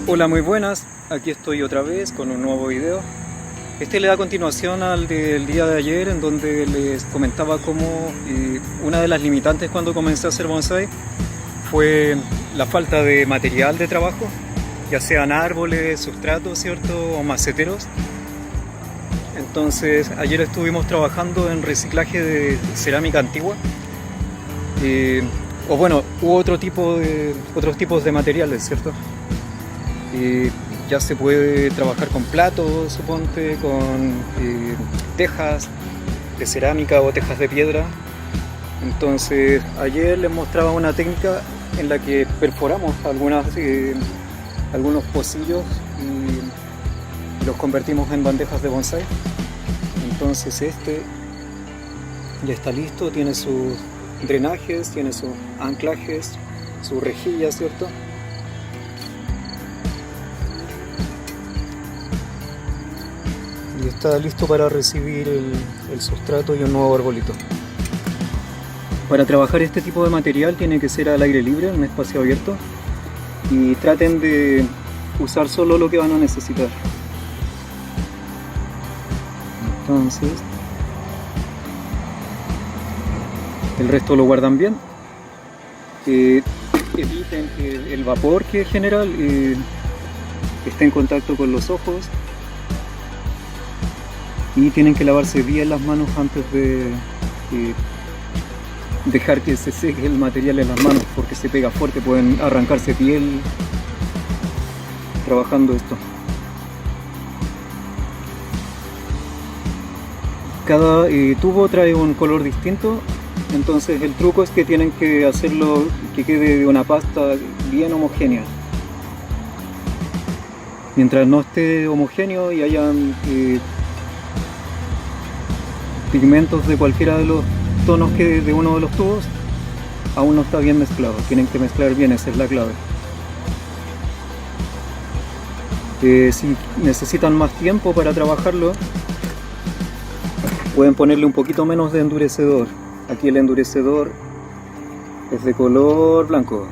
Hola, muy buenas, aquí estoy otra vez con un nuevo video. Este le da continuación al del día de ayer, en donde les comentaba cómo una de las limitantes cuando comencé a hacer bonsái fue la falta de material de trabajo, ya sean árboles, sustratos, ¿cierto? O maceteros. Entonces ayer estuvimos trabajando en reciclaje de cerámica antigua, o bueno, hubo otros tipos de materiales, ¿cierto? Ya se puede trabajar con platos, suponte, con tejas de cerámica o tejas de piedra. Entonces ayer les mostraba una técnica en la que perforamos algunos pocillos y los convertimos en bandejas de bonsái. Entonces este ya está listo, tiene sus drenajes, tiene sus anclajes, sus rejillas, ¿cierto? Y está listo para recibir el sustrato y un nuevo arbolito. Para trabajar este tipo de material tiene que ser al aire libre, en un espacio abierto, y traten de usar solo lo que van a necesitar. Entonces, el resto lo guardan bien. Eviten que el vapor que genera esté en contacto con los ojos. Y tienen que lavarse bien las manos antes de dejar que se seque el material en las manos, porque se pega fuerte, pueden arrancarse piel trabajando esto. Cada tubo trae un color distinto, entonces el truco es que tienen que hacerlo que quede de una pasta bien homogénea. Mientras no esté homogéneo y hayan pigmentos de cualquiera de los tonos de uno de los tubos, aún no está bien mezclado. Tienen que mezclar bien, esa es la clave. Si necesitan más tiempo para trabajarlo, pueden ponerle un poquito menos de endurecedor. Aquí el endurecedor es de color blanco.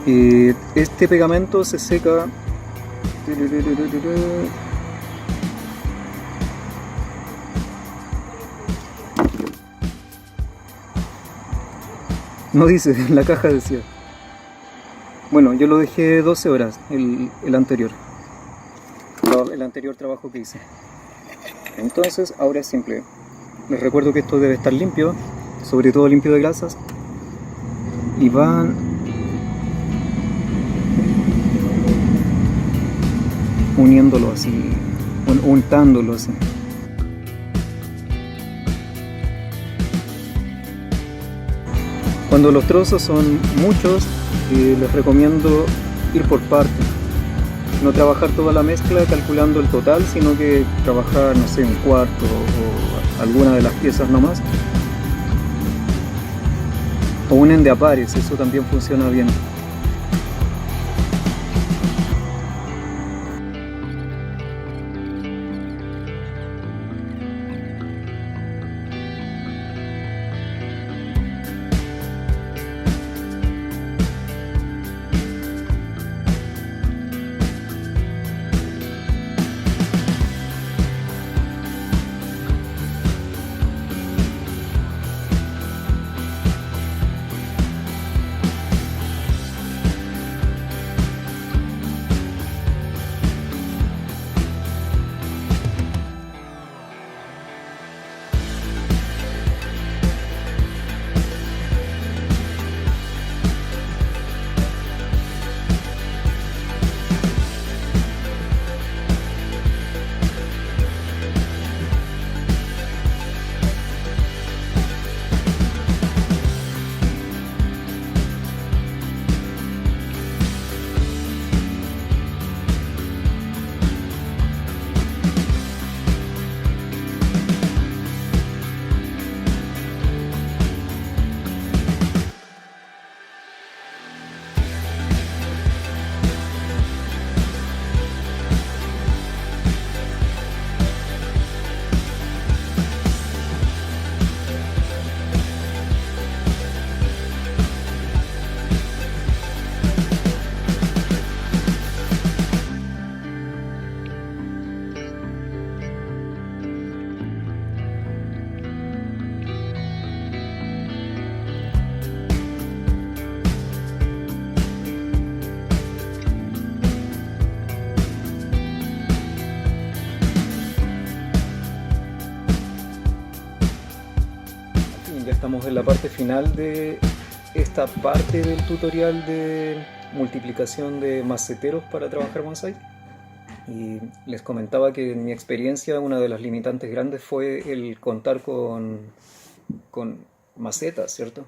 Este pegamento se seca no dice, en la caja decía. Bueno, yo lo dejé 12 horas, el anterior trabajo que hice. Entonces ahora es simple. Les recuerdo que esto debe estar limpio, sobre todo limpio de grasas, y van uniéndolo así, untándolo así. Cuando los trozos son muchos, les recomiendo ir por partes. No trabajar toda la mezcla calculando el total, sino que trabajar, no sé, un cuarto o alguna de las piezas nomás. O unen de a pares, eso también funciona bien. estamos en la parte final de esta parte del tutorial de multiplicación de maceteros para trabajar bonsai. Y les comentaba que en mi experiencia una de las limitantes grandes fue el contar con macetas, ¿cierto?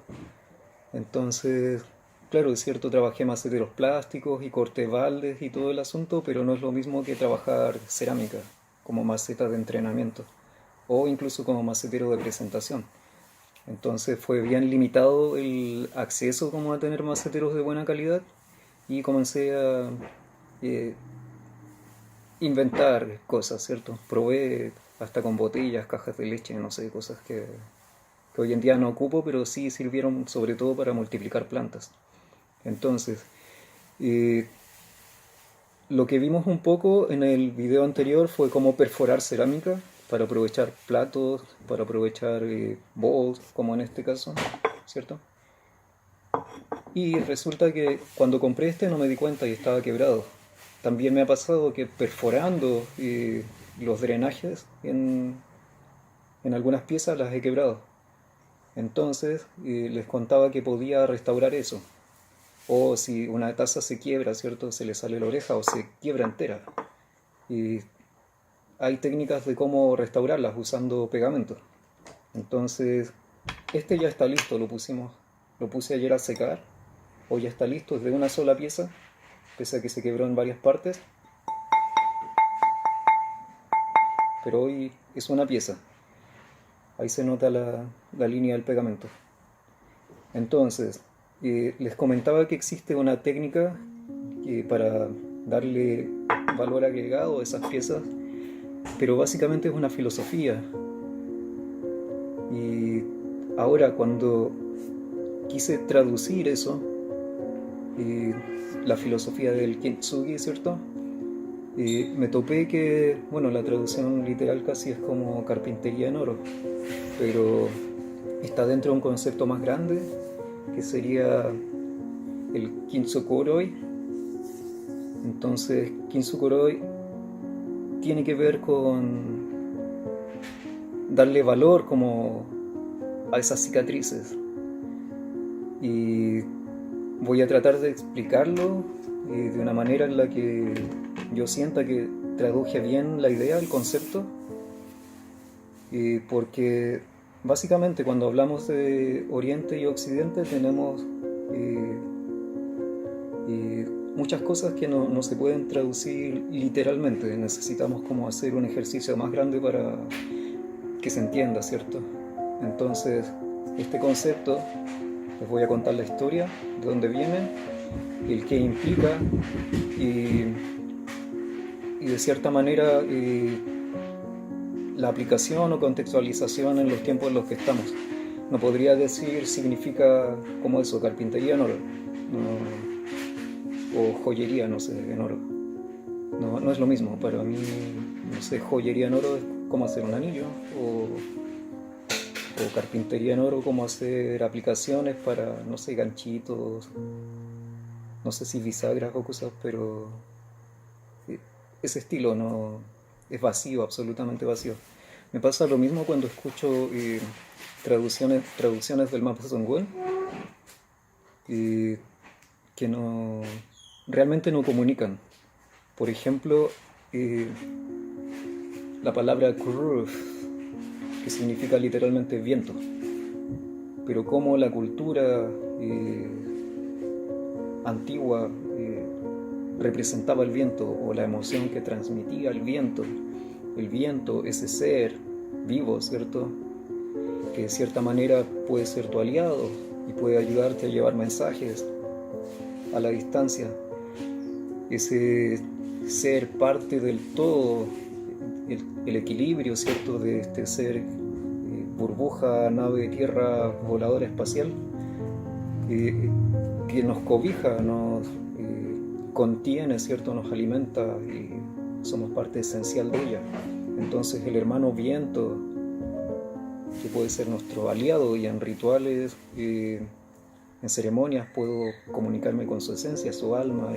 Entonces, claro, es cierto, trabajé maceteros plásticos y corté baldes y todo el asunto, pero no es lo mismo que trabajar cerámica como maceta de entrenamiento o incluso como macetero de presentación. Entonces fue bien limitado el acceso como a tener maceteros de buena calidad y comencé a eh, inventar cosas, ¿cierto? Probé hasta con botellas, cajas de leche, no sé, cosas que hoy en día no ocupo, pero sí sirvieron sobre todo para multiplicar plantas. Entonces, eh, lo que vimos un poco en el video anterior fue cómo perforar cerámica para aprovechar platos, para aprovechar bowls, como en este caso, ¿cierto? Y resulta que cuando compré este no me di cuenta y estaba quebrado. También me ha pasado que perforando los drenajes en algunas piezas las he quebrado. Entonces les contaba que podía restaurar eso. O si una taza se quiebra, ¿cierto? Se le sale la oreja o se quiebra entera. Y hay técnicas de cómo restaurarlas usando pegamento. Entonces, este ya está listo, lo puse ayer a secar. Hoy ya está listo, es de una sola pieza, pese a que se quebró en varias partes. Pero hoy es una pieza. Ahí se nota la línea del pegamento. Entonces, les comentaba que existe una técnica para darle valor agregado a esas piezas, pero básicamente es una filosofía. Y ahora cuando quise traducir eso, la filosofía del Kintsugi, ¿cierto? Me topé que, bueno, la traducción literal casi es como carpintería en oro, pero está dentro de un concepto más grande que sería el Kintsukuroi. Entonces, Kintsukuroi tiene que ver con darle valor como a esas cicatrices. Y voy a tratar de explicarlo de una manera en la que yo sienta que traduje bien la idea, el concepto, porque básicamente cuando hablamos de Oriente y Occidente tenemos muchas cosas que no se pueden traducir literalmente. Necesitamos como hacer un ejercicio más grande para que se entienda, ¿cierto? Entonces, este concepto, les voy a contar la historia, de dónde viene, el qué implica y de cierta manera la aplicación o contextualización en los tiempos en los que estamos. No podría decir significa como eso, carpintería en oro, o joyería, no sé, en oro. No es lo mismo. Para mí, no sé, joyería en oro es como hacer un anillo, o carpintería en oro como hacer aplicaciones para, no sé, ganchitos, no sé si bisagras o cosas, pero ese estilo no es vacío, absolutamente vacío. Me pasa lo mismo cuando escucho traducciones del Mapazongún que realmente no comunican. Por ejemplo, la palabra kuruf, que significa literalmente viento, pero como la cultura antigua representaba el viento o la emoción que transmitía el viento, ese ser vivo, ¿cierto? Que de cierta manera puede ser tu aliado y puede ayudarte a llevar mensajes a la distancia. Ese ser parte del todo, el equilibrio, ¿cierto? De este ser burbuja, nave, tierra, voladora espacial, que nos cobija, nos contiene, ¿cierto? Nos alimenta y somos parte esencial de ella. Entonces el hermano viento, que puede ser nuestro aliado, y en rituales, en ceremonias puedo comunicarme con su esencia, su alma,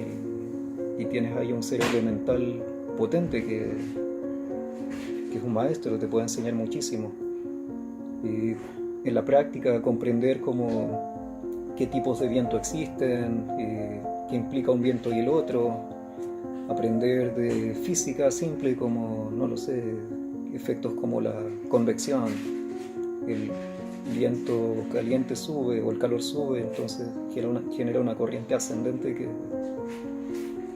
y tienes ahí un ser elemental potente que es un maestro, te puede enseñar muchísimo. en la práctica comprender qué tipos de viento existen, qué implica un viento y el otro, aprender de física simple como, no lo sé, efectos como la convección, el viento caliente sube o el calor sube, entonces genera una corriente ascendente que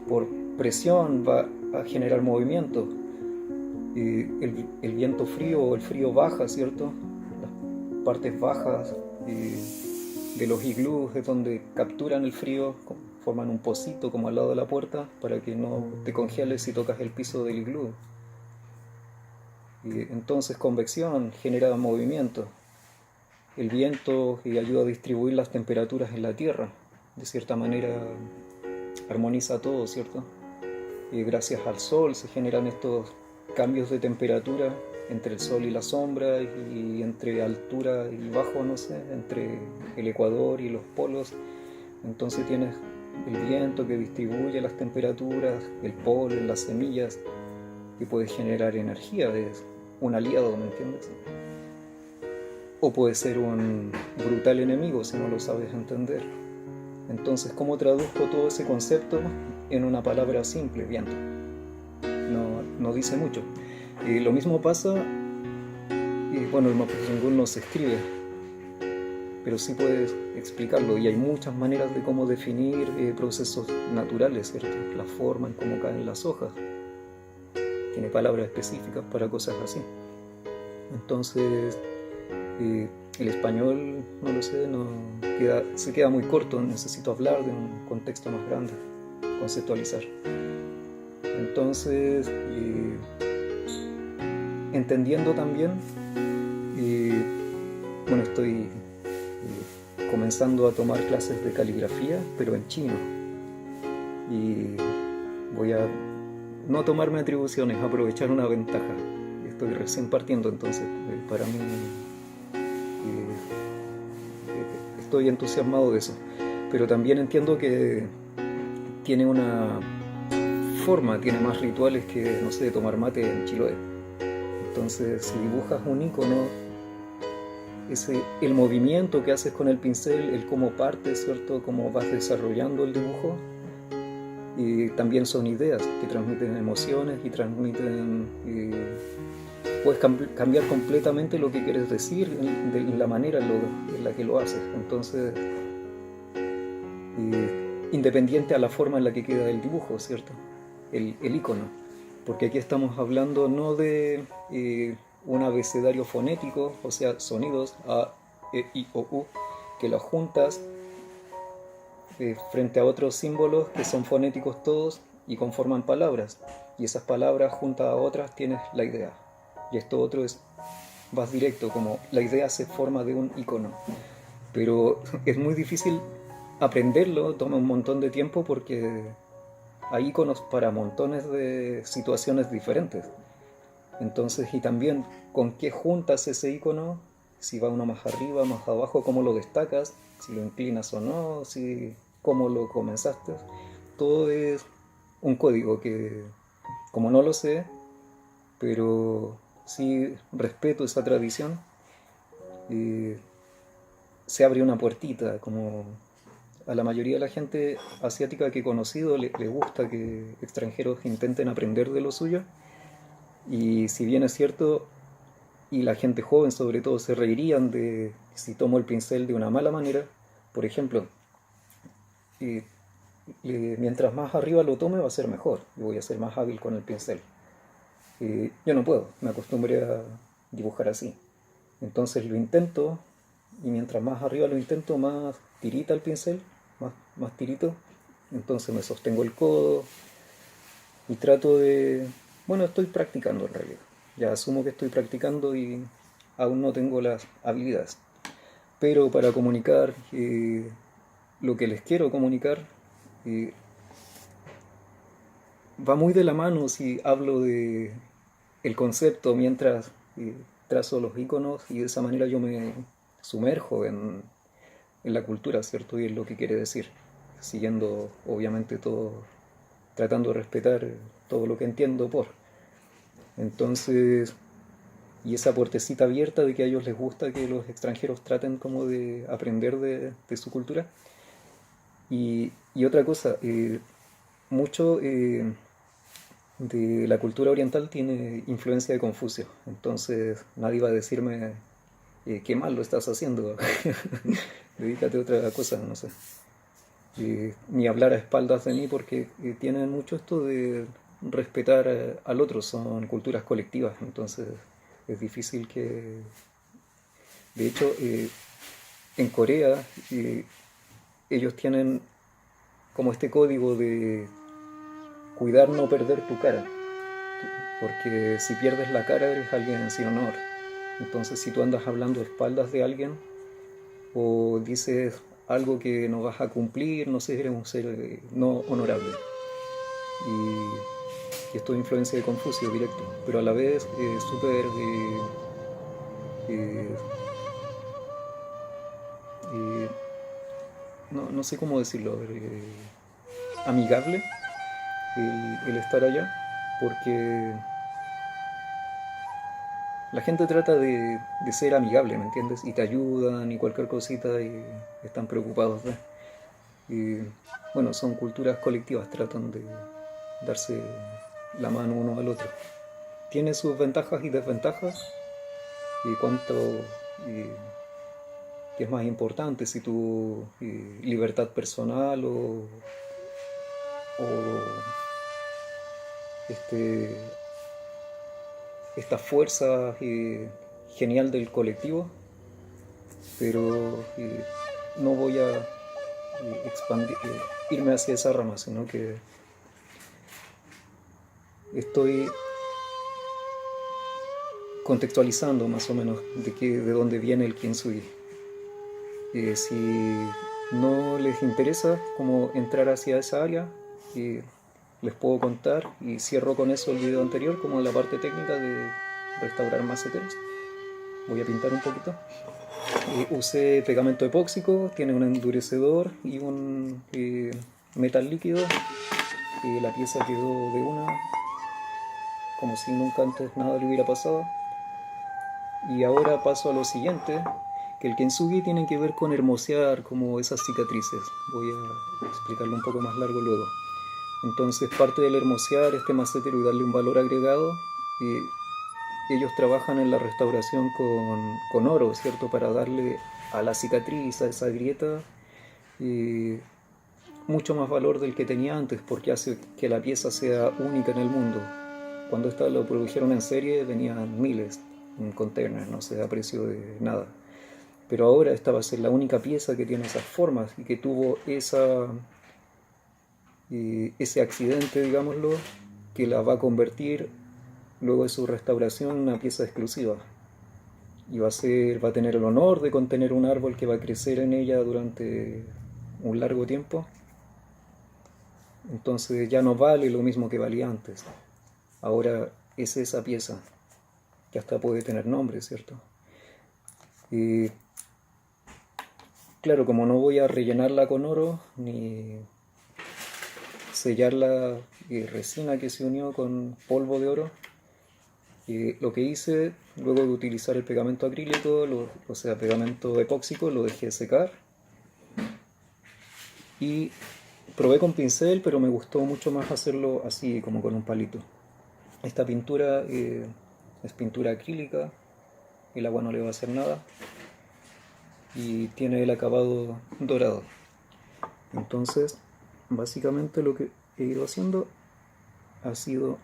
por presión va a generar movimiento. El viento frío o el frío baja, ¿cierto? Las partes bajas de los iglús es donde capturan el frío, forman un pocito como al lado de la puerta para que no te congeles si tocas el piso del iglú. Entonces convección genera movimiento. El viento ayuda a distribuir las temperaturas en la tierra. De cierta manera armoniza todo, ¿cierto? Gracias al sol se generan estos cambios de temperatura entre el sol y la sombra y entre altura y bajo, no sé, entre el ecuador y los polos. Entonces tienes el viento que distribuye las temperaturas, el polen, las semillas, que puede generar energía, es un aliado, ¿me entiendes? O puede ser un brutal enemigo si no lo sabes entender. Entonces, ¿cómo traduzco todo ese concepto en una palabra simple? Viento. No dice mucho. Lo mismo pasa, bueno, el Mapudungun no se escribe, pero sí puedes explicarlo, y hay muchas maneras de cómo definir procesos naturales, ¿cierto? La forma en cómo caen las hojas. Tiene palabras específicas para cosas así. Entonces, el español, no lo sé, se queda muy corto, necesito hablar de un contexto más grande, conceptualizar. Entonces, entendiendo también, bueno, estoy comenzando a tomar clases de caligrafía, pero en chino, y voy a no tomarme atribuciones, aprovechar una ventaja. Estoy recién partiendo, entonces para mí estoy entusiasmado de eso, pero también entiendo que tiene una forma, tiene más rituales que, no sé, tomar mate en Chiloé. Entonces, si dibujas un icono, el movimiento que haces con el pincel, el cómo partes, ¿cierto? Cómo vas desarrollando el dibujo, y también son ideas que transmiten emociones y transmiten... puedes cambiar completamente lo que quieres decir en la manera en la que lo haces. Entonces, independiente a la forma en la que queda el dibujo, ¿cierto? El icono. Porque aquí estamos hablando no de un abecedario fonético, o sea, sonidos A, E, I, O, U, que los juntas frente a otros símbolos que son fonéticos todos y conforman palabras. Y esas palabras juntas a otras tienes la idea. Y esto otro vas directo, como la idea se forma de un icono. Pero es muy difícil aprenderlo, toma un montón de tiempo porque hay iconos para montones de situaciones diferentes. Entonces, y también con qué juntas ese icono, si va uno más arriba, más abajo, cómo lo destacas, si lo inclinas o no, cómo lo comenzaste. Todo es un código que, como no lo sé, pero sí respeto esa tradición, se abre una puertita, como a la mayoría de la gente asiática que he conocido le gusta que extranjeros intenten aprender de lo suyo, y si bien es cierto, y la gente joven sobre todo se reirían de si tomo el pincel de una mala manera, por ejemplo, mientras más arriba lo tome va a ser mejor, y voy a ser más hábil con el pincel. Yo no puedo, me acostumbré a dibujar así. Entonces lo intento, y mientras más arriba lo intento, más tirita el pincel, más tirito. Entonces me sostengo el codo y trato de... Bueno, estoy practicando en realidad. Ya asumo que estoy practicando y aún no tengo las habilidades. Pero para comunicar lo que les quiero comunicar, va muy de la mano si hablo de el concepto mientras trazo los iconos, y de esa manera yo me sumerjo en la cultura, ¿cierto? Y en lo que quiere decir, siguiendo obviamente todo, tratando de respetar todo lo que entiendo por. Entonces, y esa puertecita abierta de que a ellos les gusta que los extranjeros traten como de aprender de su cultura. Y otra cosa, mucho de la cultura oriental tiene influencia de Confucio, entonces nadie va a decirme qué mal lo estás haciendo, dedícate a otra cosa, no sé. Ni hablar a espaldas de mí porque tienen mucho esto de respetar al otro, son culturas colectivas, entonces es difícil que... De hecho, en Corea ellos tienen como este código de cuidar no perder tu cara, porque si pierdes la cara eres alguien sin honor. Entonces si tú andas hablando a espaldas de alguien o dices algo que no vas a cumplir, no sé, eres un ser no honorable. Y esto es influencia de Confucio directo, pero a la vez súper eh, eh, no sé cómo decirlo, amigable el estar allá, porque la gente trata de ser amigable, ¿me entiendes? Y te ayudan y cualquier cosita y están preocupados de... Y bueno, son culturas colectivas, tratan de darse la mano uno al otro. Tiene sus ventajas y desventajas. Y cuánto eh, qué es más importante, si tu libertad personal o este, esta fuerza genial del colectivo, pero no voy a irme hacia esa rama, sino que estoy contextualizando más o menos de dónde viene el Kintsugi. Si no les interesa cómo entrar hacia esa área, les puedo contar y cierro con eso el video anterior como la parte técnica de restaurar maceteros. Voy a pintar un poquito. Usé pegamento epóxico, tiene un endurecedor y un metal líquido. La pieza quedó de una, como si nunca antes nada le hubiera pasado. Y ahora paso a lo siguiente, que el Kintsugi tiene que ver con hermosear como esas cicatrices. Voy a explicarlo un poco más largo luego. Entonces parte del hermosear este macetero y darle un valor agregado, ellos trabajan en la restauración con oro, ¿cierto? Para darle a la cicatriz, a esa grieta, mucho más valor del que tenía antes, porque hace que la pieza sea única en el mundo. Cuando esta lo produjeron en serie venían miles en containers, no sé, a precio de nada. Pero ahora esta va a ser la única pieza que tiene esas formas y que tuvo ese accidente, digámoslo, que la va a convertir luego de su restauración en una pieza exclusiva. Y va a tener el honor de contener un árbol que va a crecer en ella durante un largo tiempo. Entonces ya no vale lo mismo que valía antes. Ahora es esa pieza, que hasta puede tener nombre, ¿cierto? Y claro, como no voy a rellenarla con oro, ni sellar la resina que se unió con polvo de oro, lo que hice, luego de utilizar el pegamento acrílico, o sea, pegamento epóxico, lo dejé secar. Y probé con pincel, pero me gustó mucho más hacerlo así, como con un palito. Esta pintura es pintura acrílica, el agua no le va a hacer nada y tiene el acabado dorado. Entonces, básicamente lo que he ido haciendo ha sido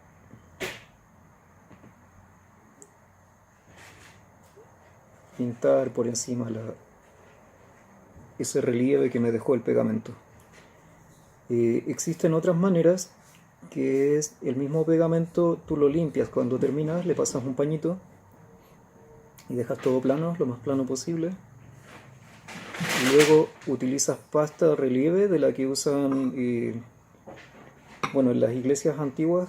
pintar por encima ese relieve que me dejó el pegamento. Existen otras maneras, que es el mismo pegamento, tú lo limpias cuando terminas, le pasas un pañito y dejas todo plano, lo más plano posible. Y luego utilizas pasta de relieve de la que usan, bueno, en las iglesias antiguas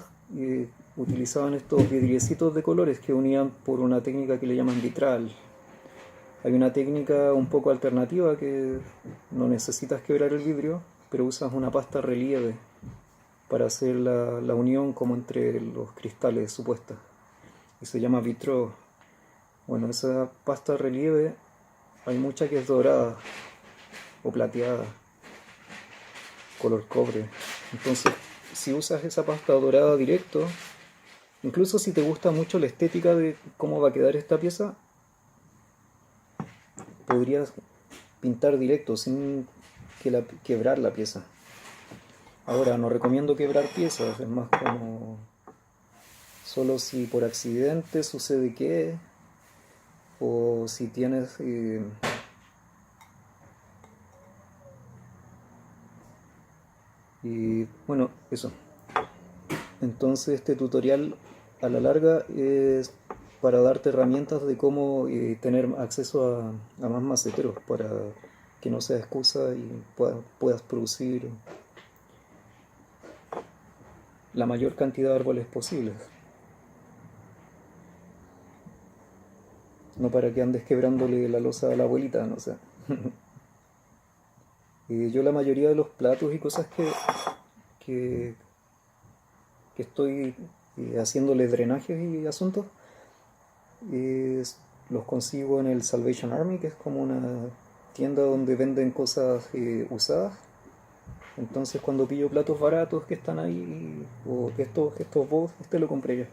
utilizaban estos vidriecitos de colores que unían por una técnica que le llaman vitral. Hay una técnica un poco alternativa que no necesitas quebrar el vidrio, pero usas una pasta relieve para hacer la unión como entre los cristales supuestas. Y se llama vitró. Bueno, esa pasta de relieve hay mucha que es dorada o plateada, color cobre. Entonces, si usas esa pasta dorada directo, incluso si te gusta mucho la estética de cómo va a quedar esta pieza, podrías pintar directo sin quebrar la pieza. Ahora, no recomiendo quebrar piezas, es más como solo si por accidente sucede que, o si tienes y bueno, eso. Entonces este tutorial a la larga es para darte herramientas de cómo tener acceso a más maceteros para que no sea excusa y puedas producir la mayor cantidad de árboles posibles. No para que andes quebrándole la losa a la abuelita, no sé. Yo la mayoría de los platos y cosas que, que estoy haciéndole drenajes y asuntos, los consigo en el Salvation Army, que es como una tienda donde venden cosas usadas. Entonces cuando pillo platos baratos que están ahí, o estos vos, este lo compré ya.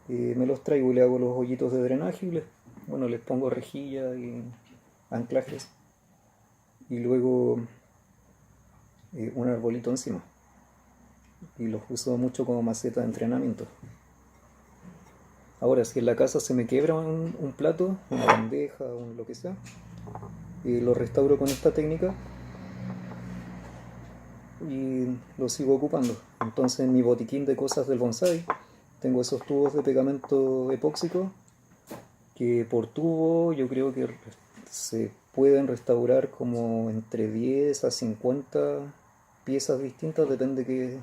Me los traigo y le hago los hoyitos de drenaje y bueno, les pongo rejilla y anclajes. Y luego un arbolito encima. Y los uso mucho como maceta de entrenamiento. Ahora, si en la casa se me quiebra un plato, una bandeja, lo que sea, lo restauro con esta técnica y lo sigo ocupando. Entonces en mi botiquín de cosas del bonsai tengo esos tubos de pegamento epóxico que por tubo yo creo que se pueden restaurar como entre 10 a 50 piezas distintas, depende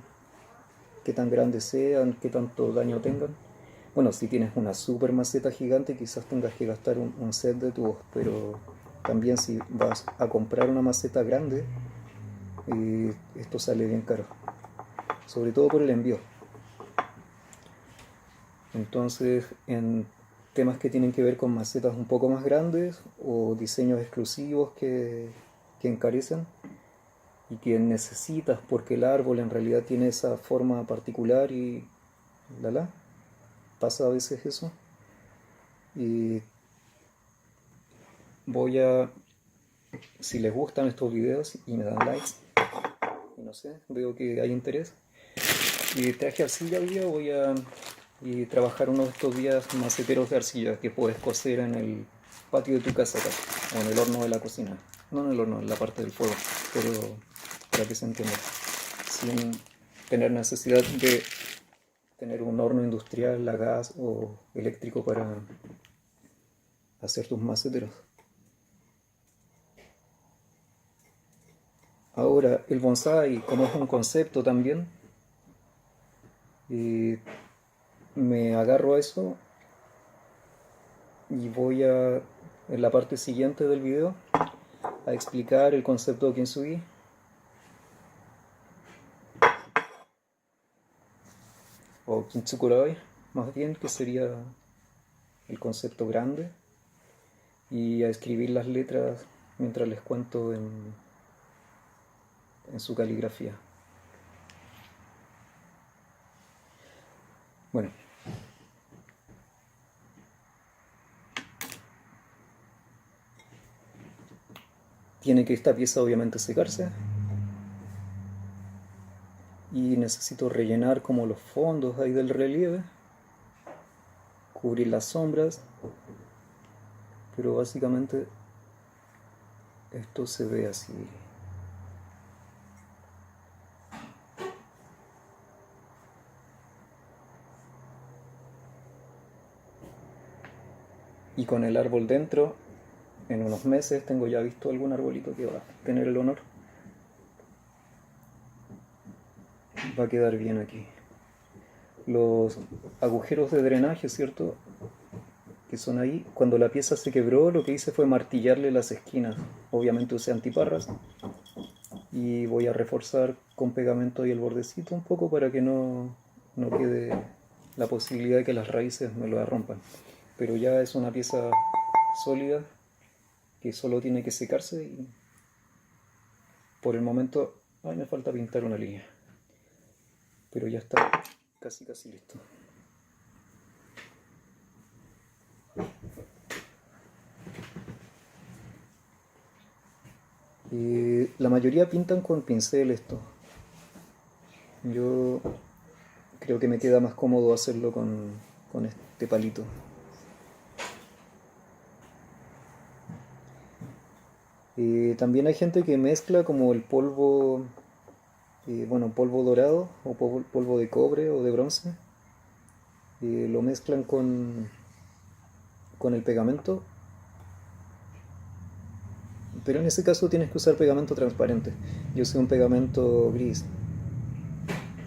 qué tan grandes sean, qué tanto daño tengan. Bueno, si tienes una super maceta gigante quizás tengas que gastar un set de tubos, pero también si vas a comprar una maceta grande, esto sale bien caro, sobre todo por el envío. Entonces, en temas que tienen que ver con macetas un poco más grandes o diseños exclusivos que encarecen y que necesitas porque el árbol en realidad tiene esa forma particular y pasa a veces eso. Y voy a, si les gustan estos videos y me dan likes, y no sé, veo que hay interés, y traje arcilla hoy día, voy a trabajar uno de estos días maceteros de arcilla que puedes cocer en el patio de tu casa acá, o en el horno de la cocina. No en el horno, en la parte del fuego, pero para que se entienda. Sin tener necesidad de tener un horno industrial a gas o eléctrico para hacer tus maceteros. Ahora, el bonsai, como es un concepto también, me agarro a eso y voy en la parte siguiente del video, a explicar el concepto de Kintsugi, o Kintsukuroi, más bien, que sería el concepto grande, y a escribir las letras mientras les cuento en su caligrafía. Bueno, tiene que esta pieza obviamente secarse y necesito rellenar como los fondos ahí del relieve, cubrir las sombras, pero básicamente esto se ve así. Y con el árbol dentro, en unos meses tengo ya visto algún arbolito que va a tener el honor. Va a quedar bien aquí. Los agujeros de drenaje, ¿cierto? Que son ahí. Cuando la pieza se quebró, lo que hice fue martillarle las esquinas. Obviamente usé antiparras. Y voy a reforzar con pegamento ahí el bordecito un poco para que no quede la posibilidad de que las raíces me lo rompan. pero ya es una pieza sólida que solo tiene que secarse y por el momento me falta pintar una línea, pero ya está casi listo. La mayoría pintan con pincel esto. Yo creo que me queda más cómodo hacerlo con este palito. También hay gente que mezcla como el polvo, polvo dorado o polvo de cobre o de bronce. Lo mezclan con el pegamento, pero en ese caso tienes que usar pegamento transparente. Yo usé un pegamento gris,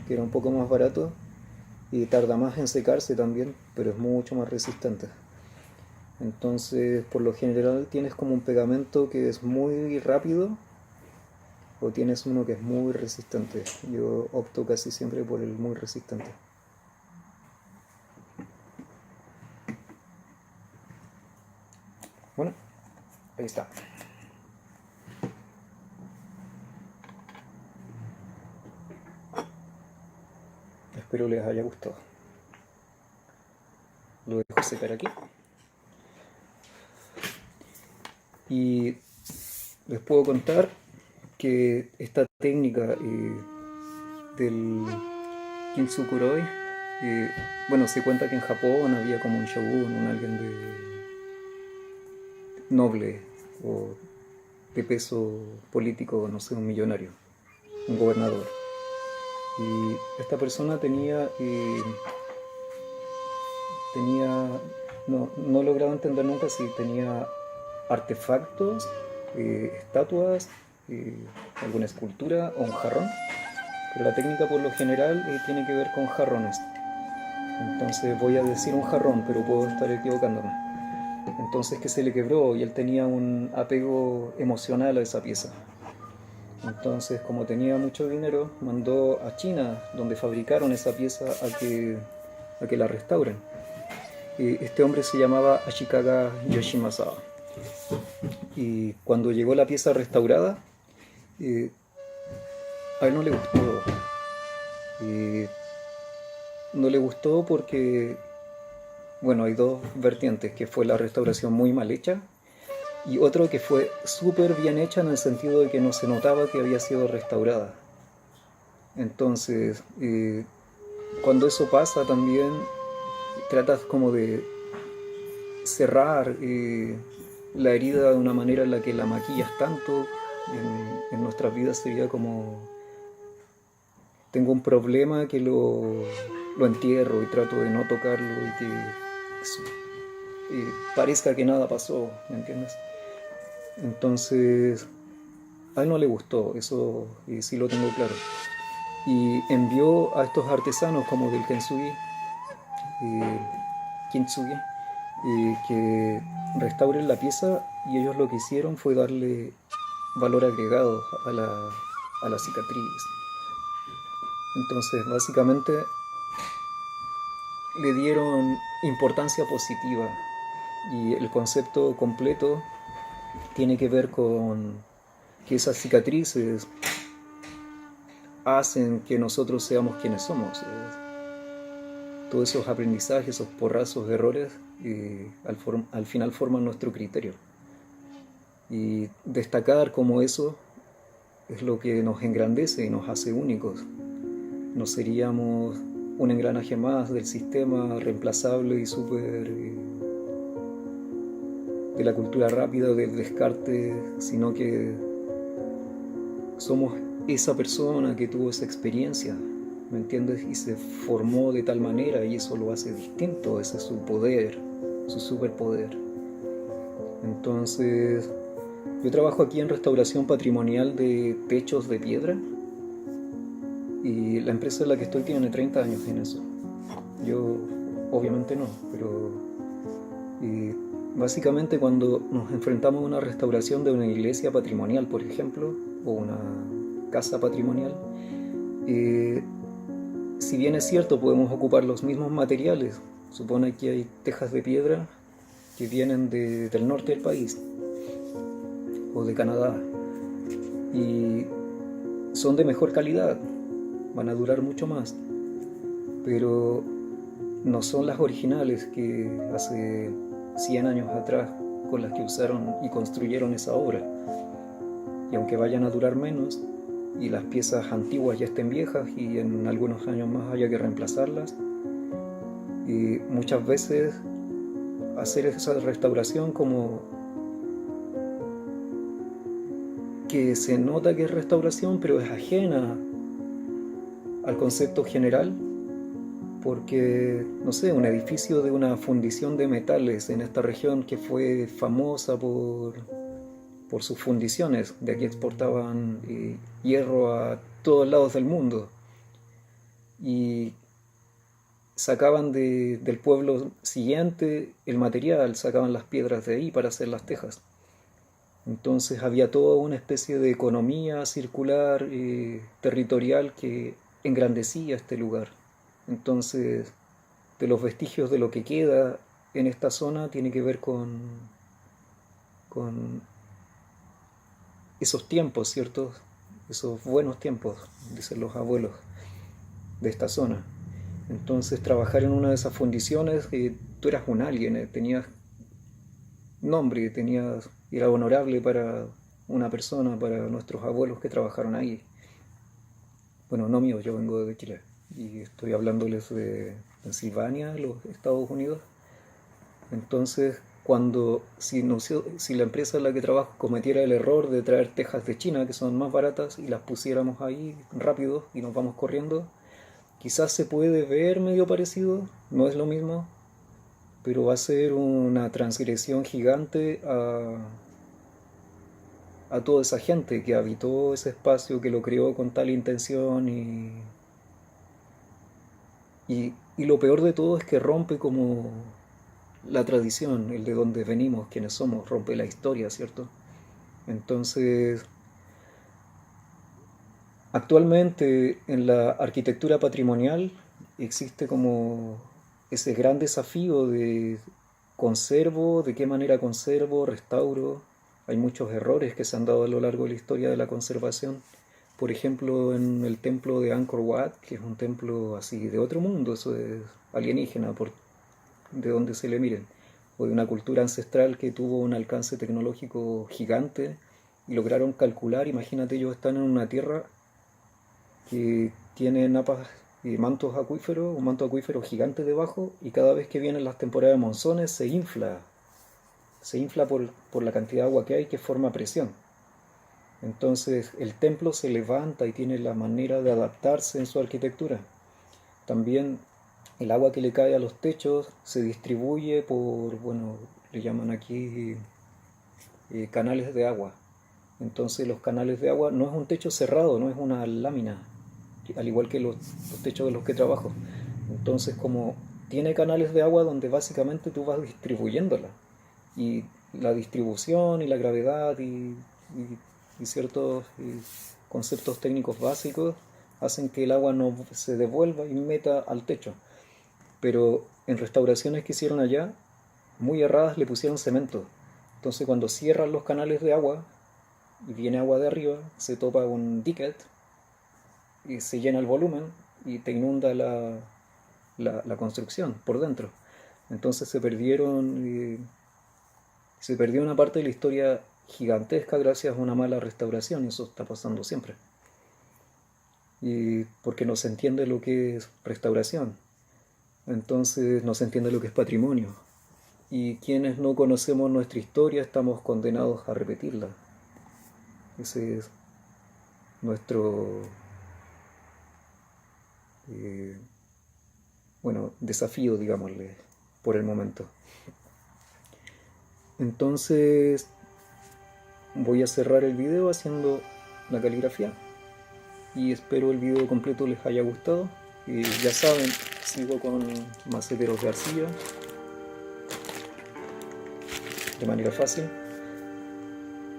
que era un poco más barato y tarda más en secarse también, pero es mucho más resistente. Entonces, por lo general tienes como un pegamento que es muy rápido o tienes uno que es muy resistente. Yo opto casi siempre por el muy resistente. Bueno, ahí está. Espero les haya gustado. Lo dejo secar aquí. Y les puedo contar que esta técnica del kintsukuroi, se cuenta que en Japón había como un shogun, alguien noble o de peso político, no sé, un millonario, un gobernador. Y esta persona no lograba entender nunca si tenía artefactos, estatuas, alguna escultura o un jarrón, pero la técnica por lo general tiene que ver con jarrones. Entonces voy a decir un jarrón, pero puedo estar equivocándome. Entonces que se le quebró y él tenía un apego emocional a esa pieza. Entonces, como tenía mucho dinero, mandó a China, donde fabricaron esa pieza, a que la restauren. Este hombre se llamaba Ashikaga Yoshimasa. Y cuando llegó la pieza restaurada, a él no le gustó. No le gustó porque, hay dos vertientes, que fue la restauración muy mal hecha y otro que fue súper bien hecha en el sentido de que no se notaba que había sido restaurada. Entonces, cuando eso pasa también tratas como de cerrar la herida de una manera en la que la maquillas tanto. En nuestras vidas sería como: tengo un problema que lo entierro y trato de no tocarlo y que parezca que nada pasó, ¿me entiendes? Entonces, a él no le gustó, eso sí lo tengo claro. Y envió a estos artesanos como del kintsugi, que restauren la pieza, y ellos lo que hicieron fue darle valor agregado a la cicatriz. Entonces, básicamente, le dieron importancia positiva, y el concepto completo tiene que ver con que esas cicatrices hacen que nosotros seamos quienes somos. Todos esos aprendizajes, esos porrazos, errores, al final forman nuestro criterio. Y destacar como eso es lo que nos engrandece y nos hace únicos. No seríamos un engranaje más del sistema reemplazable y súper de la cultura rápida, del descarte, sino que somos esa persona que tuvo esa experiencia, ¿me entiendes? Y se formó de tal manera, y eso lo hace distinto. Ese es su poder, su superpoder. Entonces, yo trabajo aquí en restauración patrimonial de techos de piedra, y la empresa en la que estoy tiene 30 años en eso. Yo obviamente no, pero básicamente cuando nos enfrentamos a una restauración de una iglesia patrimonial, por ejemplo, o una casa patrimonial, si bien es cierto, podemos ocupar los mismos materiales. Supone que hay tejas de piedra que vienen del norte del país o de Canadá y son de mejor calidad, van a durar mucho más, pero no son las originales que hace 100 años atrás con las que usaron y construyeron esa obra. Y aunque vayan a durar menos y las piezas antiguas ya estén viejas y en algunos años más haya que reemplazarlas, y muchas veces hacer esa restauración como que se nota que es restauración pero es ajena al concepto general, porque, no sé, un edificio de una fundición de metales en esta región que fue famosa por sus fundiciones, de aquí exportaban hierro a todos lados del mundo y sacaban del pueblo siguiente el material, sacaban las piedras de ahí para hacer las tejas. Entonces había toda una especie de economía circular territorial que engrandecía este lugar. Entonces, de los vestigios de lo que queda en esta zona tiene que ver con esos tiempos, ¿cierto? Esos buenos tiempos, dicen los abuelos de esta zona. Entonces, trabajar en una de esas fundiciones, tú eras un alguien, tenías nombre, era honorable para una persona, para nuestros abuelos que trabajaron ahí. Bueno, no mío, yo vengo de Chile y estoy hablándoles de Pensilvania, los Estados Unidos. Entonces, si la empresa en la que trabajo cometiera el error de traer tejas de China, que son más baratas, y las pusiéramos ahí rápido y nos vamos corriendo, quizás se puede ver medio parecido, no es lo mismo, pero va a ser una transgresión gigante a toda esa gente que habitó ese espacio, que lo creó con tal intención y lo peor de todo es que rompe como la tradición, el de donde venimos, quienes somos, rompe la historia, ¿cierto? Entonces, actualmente en la arquitectura patrimonial existe como ese gran desafío de conservo, de qué manera conservo, restauro. Hay muchos errores que se han dado a lo largo de la historia de la conservación. Por ejemplo, en el templo de Angkor Wat, que es un templo así de otro mundo, eso es alienígena, de donde se le miren, o de una cultura ancestral que tuvo un alcance tecnológico gigante y lograron calcular, imagínate, ellos están en una tierra que tiene napas y mantos acuíferos, un manto acuífero gigante debajo, y cada vez que vienen las temporadas de monzones se infla por la cantidad de agua que hay que forma presión. Entonces el templo se levanta y tiene la manera de adaptarse en su arquitectura. También el agua que le cae a los techos se distribuye bueno, le llaman aquí canales de agua. Entonces los canales de agua no es un techo cerrado, no es una lámina, al igual que los techos de los que trabajo. Entonces como tiene canales de agua donde básicamente tú vas distribuyéndola. Y la distribución y la gravedad y ciertos conceptos técnicos básicos hacen que el agua no se devuelva y meta al techo. Pero en restauraciones que hicieron allá, muy erradas, le pusieron cemento. Entonces cuando cierran los canales de agua y viene agua de arriba, se topa un ticket y se llena el volumen y te inunda la construcción por dentro. Entonces se perdió una parte de la historia gigantesca gracias a una mala restauración, y eso está pasando siempre. Y porque no se entiende lo que es restauración, entonces no se entiende lo que es patrimonio. Y quienes no conocemos nuestra historia estamos condenados a repetirla. Ese es nuestro desafío, digámosle, por el momento. Entonces voy a cerrar el video haciendo la caligrafía y espero el video completo les haya gustado. Ya saben, sigo con maceteros de arcilla de manera fácil.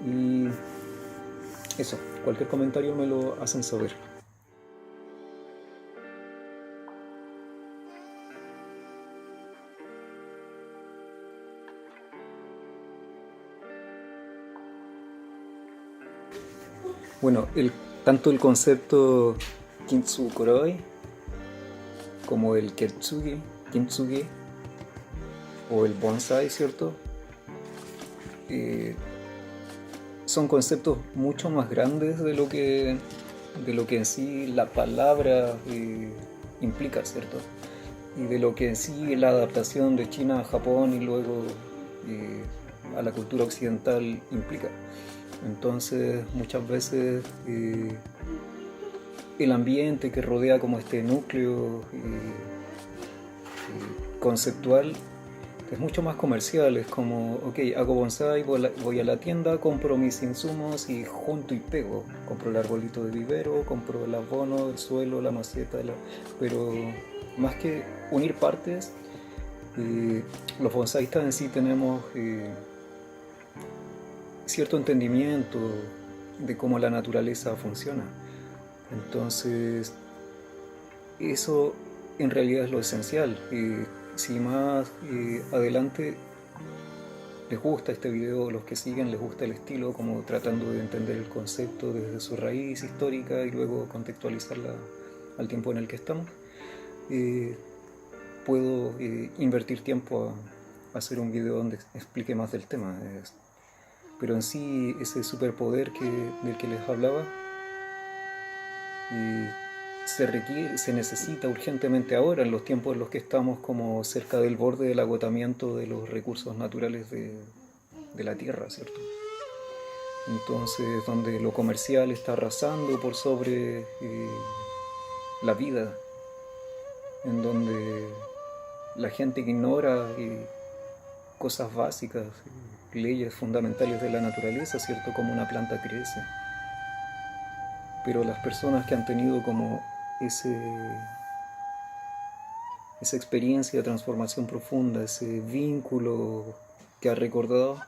Y eso, cualquier comentario me lo hacen saber. Bueno, tanto el concepto Kintsukuroi como el Kintsugi o el bonsai, ¿cierto? Son conceptos mucho más grandes de lo que en sí la palabra implica, ¿cierto? Y de lo que en sí la adaptación de China a Japón y luego a la cultura occidental implica. Entonces, muchas veces el ambiente que rodea como este núcleo conceptual es mucho más comercial. Es como, ok, hago bonsai, voy a la tienda, compro mis insumos y junto y pego. Compro el arbolito de vivero, compro el abono, el suelo, la maceta, pero más que unir partes, los bonsaistas en sí tenemos cierto entendimiento de cómo la naturaleza funciona. Entonces, eso en realidad es lo esencial. Si más adelante les gusta este video, los que siguen les gusta el estilo, como tratando de entender el concepto desde su raíz histórica y luego contextualizarla al tiempo en el que estamos, puedo invertir tiempo a hacer un video donde explique más del tema. Pero en sí, ese superpoder del que les hablaba se necesita urgentemente ahora, en los tiempos en los que estamos como cerca del borde del agotamiento de los recursos naturales de la Tierra, ¿cierto? Entonces, donde lo comercial está arrasando por sobre la vida, en donde la gente ignora cosas básicas, leyes fundamentales de la naturaleza, ¿cierto? Como una planta crece. Pero las personas que han tenido como esa experiencia de transformación profunda, ese vínculo que ha recordado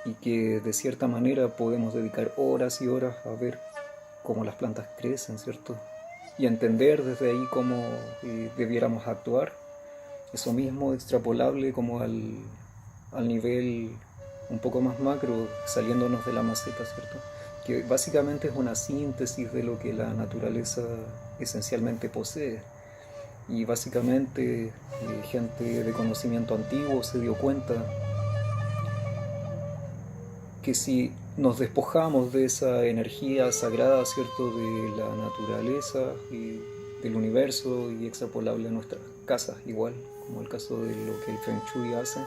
y que de cierta manera podemos dedicar horas y horas a ver cómo las plantas crecen, ¿cierto? Y a entender desde ahí cómo debiéramos actuar. Eso mismo extrapolable como al nivel un poco más macro, saliéndonos de la maceta, ¿cierto? Que básicamente es una síntesis de lo que la naturaleza esencialmente posee. Y básicamente gente de conocimiento antiguo se dio cuenta que si nos despojamos de esa energía sagrada, ¿cierto?, de la naturaleza y del universo y extrapolable a nuestras casas, igual, como el caso de lo que el Feng Shui hace,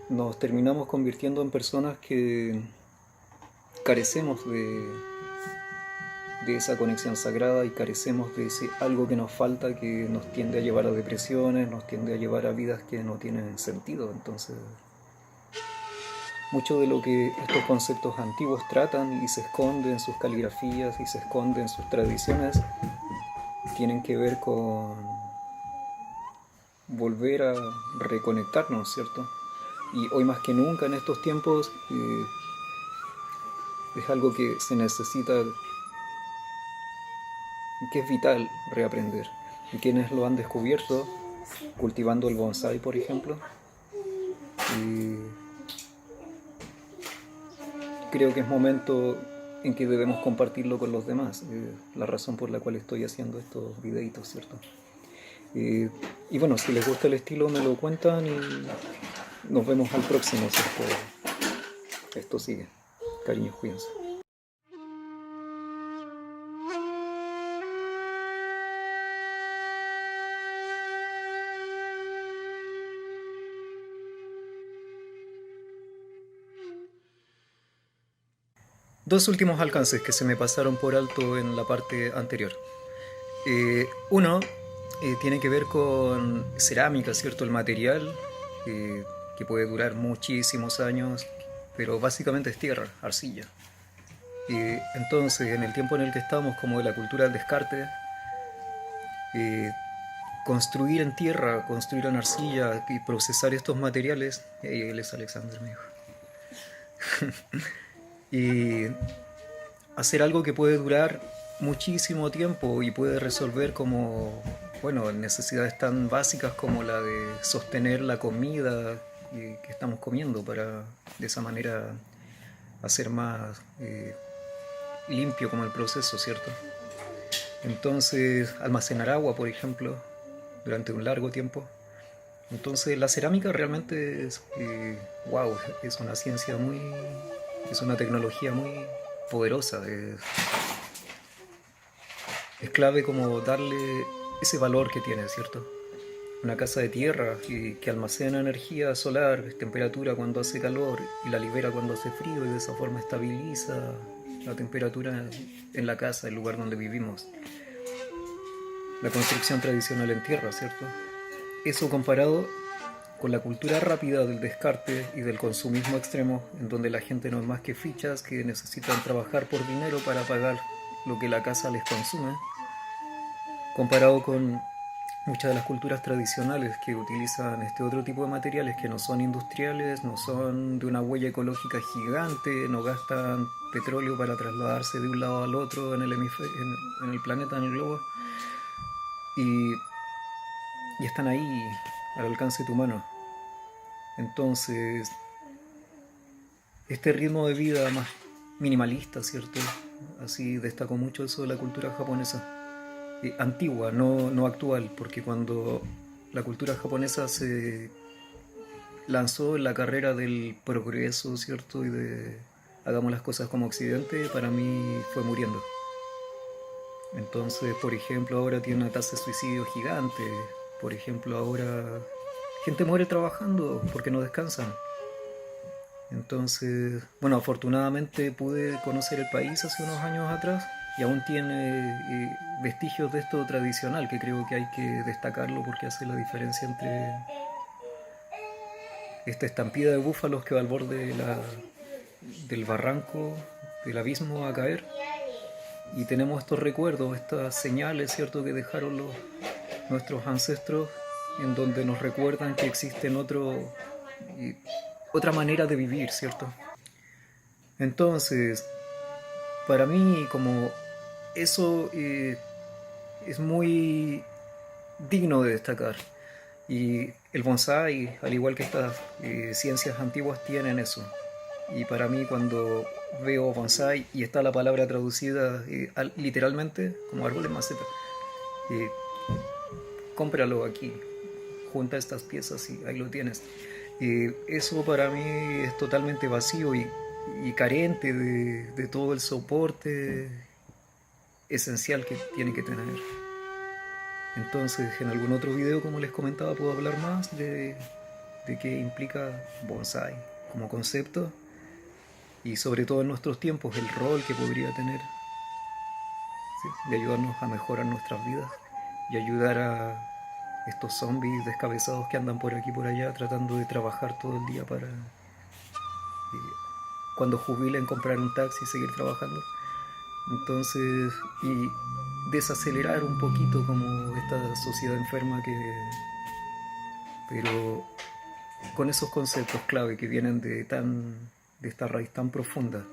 nos terminamos convirtiendo en personas que carecemos de esa conexión sagrada y carecemos de ese algo que nos falta, que nos tiende a llevar a depresiones, nos tiende a llevar a vidas que no tienen sentido. Entonces, mucho de lo que estos conceptos antiguos tratan y se esconde en sus caligrafías y se esconde en sus tradiciones tienen que ver con volver a reconectarnos, ¿cierto? Y hoy más que nunca en estos tiempos es algo que se necesita, que es vital reaprender. Y quienes lo han descubierto, cultivando el bonsai, por ejemplo, creo que es momento en que debemos compartirlo con los demás. La razón por la cual estoy haciendo estos videitos, ¿cierto? Y bueno, si les gusta el estilo me lo cuentan y nos vemos al próximo si esto sigue. Cariños, cuídense. Dos últimos alcances que se me pasaron por alto en la parte anterior. Uno tiene que ver con cerámica, ¿cierto? El material que puede durar muchísimos años, pero básicamente es tierra, arcilla. Entonces, en el tiempo en el que estamos, como de la cultura del descarte, construir en tierra, construir en arcilla y procesar estos materiales, él es Alexander, me dijo. Y hacer algo que puede durar muchísimo tiempo y puede resolver como, bueno, necesidades tan básicas como la de sostener la comida que estamos comiendo para de esa manera hacer más limpio como el proceso, ¿cierto? Entonces, almacenar agua, por ejemplo, durante un largo tiempo. Entonces, la cerámica realmente es, wow, es una ciencia muy, es una tecnología muy poderosa. Es clave como darle ese valor que tiene, ¿cierto? Una casa de tierra que almacena energía solar, temperatura cuando hace calor y la libera cuando hace frío y de esa forma estabiliza la temperatura en la casa, el lugar donde vivimos. La construcción tradicional en tierra, ¿cierto? Eso comparado con la cultura rápida del descarte y del consumismo extremo, en donde la gente no es más que fichas que necesitan trabajar por dinero para pagar lo que la casa les consume, comparado con muchas de las culturas tradicionales que utilizan este otro tipo de materiales que no son industriales, no son de una huella ecológica gigante, no gastan petróleo para trasladarse de un lado al otro en el en el planeta, en el globo, y, y están ahí al alcance de tu mano. Entonces, este ritmo de vida más minimalista, ¿cierto? Así destacó mucho eso de la cultura japonesa. Antigua, no actual, porque cuando la cultura japonesa se lanzó en la carrera del progreso, ¿cierto? Y de hagamos las cosas como occidente, para mí fue muriendo. Entonces, por ejemplo, ahora tiene una tasa de suicidio gigante. Por ejemplo, ahora gente muere trabajando porque no descansan. Entonces, bueno, afortunadamente pude conocer el país hace unos años atrás y aún tiene vestigios de esto tradicional, que creo que hay que destacarlo porque hace la diferencia entre esta estampida de búfalos que va al borde del barranco, del abismo a caer, y tenemos estos recuerdos, estas señales, ¿cierto?, que dejaron nuestros ancestros, en donde nos recuerdan que existen otra manera de vivir, ¿cierto? Entonces, para mí, como eso es muy digno de destacar. Y el bonsai, al igual que estas ciencias antiguas, tienen eso. Y para mí, cuando veo bonsai y está la palabra traducida literalmente como árbol de maceta, eh, cómpralo aquí, junta estas piezas y ahí lo tienes. Eso para mí es totalmente vacío y carente de todo el soporte esencial que tiene que tener. Entonces, en algún otro video, como les comentaba, puedo hablar más de qué implica bonsai como concepto y sobre todo en nuestros tiempos el rol que podría tener, ¿sí?, de ayudarnos a mejorar nuestras vidas y ayudar a estos zombies descabezados que andan por aquí y por allá tratando de trabajar todo el día para cuando jubilen comprar un taxi y seguir trabajando. Entonces, y desacelerar un poquito como esta sociedad enferma pero con esos conceptos clave que vienen de esta raíz tan profunda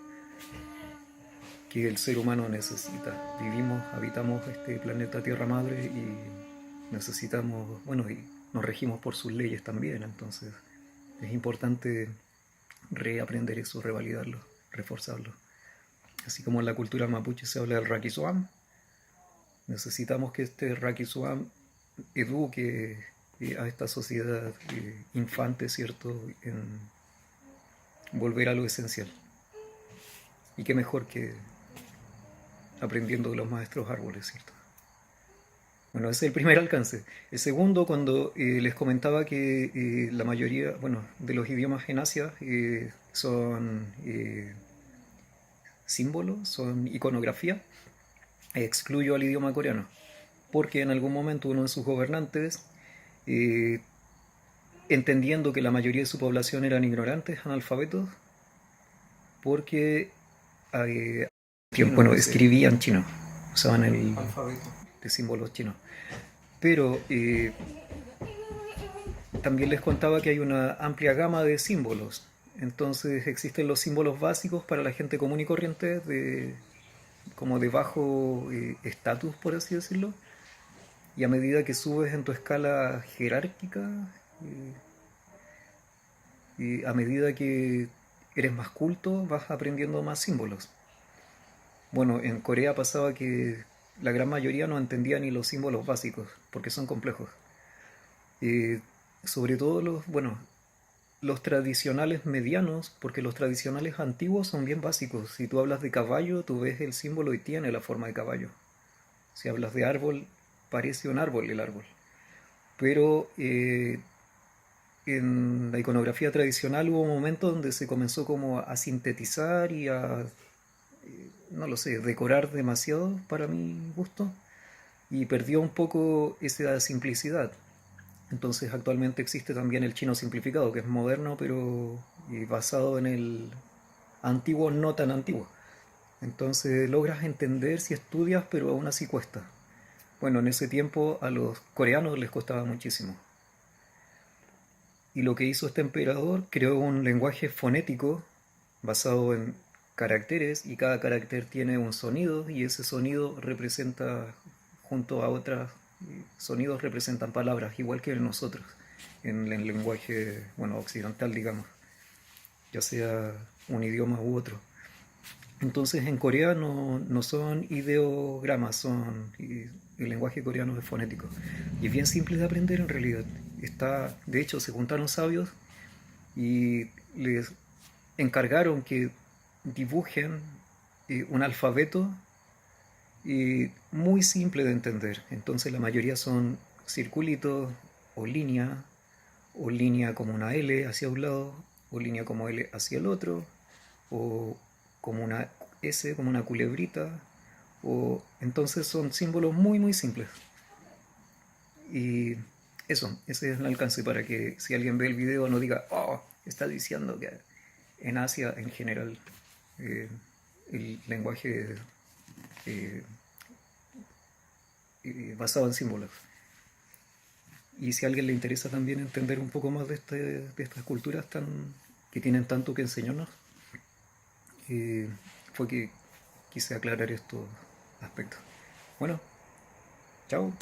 que el ser humano necesita. Vivimos, habitamos este planeta Tierra Madre y necesitamos, bueno, y nos regimos por sus leyes también, entonces es importante reaprender eso, revalidarlo, reforzarlo. Así como en la cultura mapuche se habla del Rakizuam, necesitamos que este Rakizuam eduque a esta sociedad infante, ¿cierto?, en volver a lo esencial. Y qué mejor que aprendiendo de los maestros árboles, ¿cierto? Bueno, ese es el primer alcance. El segundo, cuando les comentaba que la mayoría, bueno, de los idiomas en Asia son símbolos, son iconografía, excluyo al idioma coreano, porque en algún momento uno de sus gobernantes, entendiendo que la mayoría de su población eran ignorantes, analfabetos, porque bueno, escribían chino, usaban el alfabeto de símbolos chinos. Pero también les contaba que hay una amplia gama de símbolos. Entonces existen los símbolos básicos para la gente común y corriente, como de bajo estatus, por así decirlo. Y a medida que subes en tu escala jerárquica, y a medida que eres más culto, vas aprendiendo más símbolos. Bueno, en Corea pasaba que la gran mayoría no entendía ni los símbolos básicos, porque son complejos. Eh, Sobre todo los tradicionales medianos, porque los tradicionales antiguos son bien básicos. Si tú hablas de caballo, tú ves el símbolo y tiene la forma de caballo. Si hablas de árbol, parece un árbol el árbol. Pero en la iconografía tradicional hubo un momento donde se comenzó como a sintetizar y a, no lo sé, decorar demasiado para mi gusto y perdió un poco esa simplicidad. Entonces actualmente existe también el chino simplificado, que es moderno pero basado en el antiguo no tan antiguo. Entonces logras entender si estudias, pero aún así cuesta. Bueno, en ese tiempo a los coreanos les costaba muchísimo. Y lo que hizo este emperador, creó un lenguaje fonético basado en caracteres y cada carácter tiene un sonido y ese sonido representa, junto a otros sonidos, representan palabras, igual que en nosotros, en el lenguaje, bueno, occidental, digamos, ya sea un idioma u otro. Entonces en Corea no son ideogramas, el lenguaje coreano es fonético. Y es bien simple de aprender en realidad. De hecho, se juntaron sabios y les encargaron que dibujen un alfabeto muy simple de entender. Entonces la mayoría son circulitos o línea como una L hacia un lado, o línea como L hacia el otro, o como una S, como una culebrita, o entonces son símbolos muy muy simples. Y eso, ese es el alcance para que si alguien ve el video no diga, oh, está diciendo que en Asia en general eh, el lenguaje eh, basado en símbolos. Y si a alguien le interesa también entender un poco más de estas culturas que tienen tanto que enseñarnos, eh, fue que quise aclarar estos aspectos. Bueno, chao.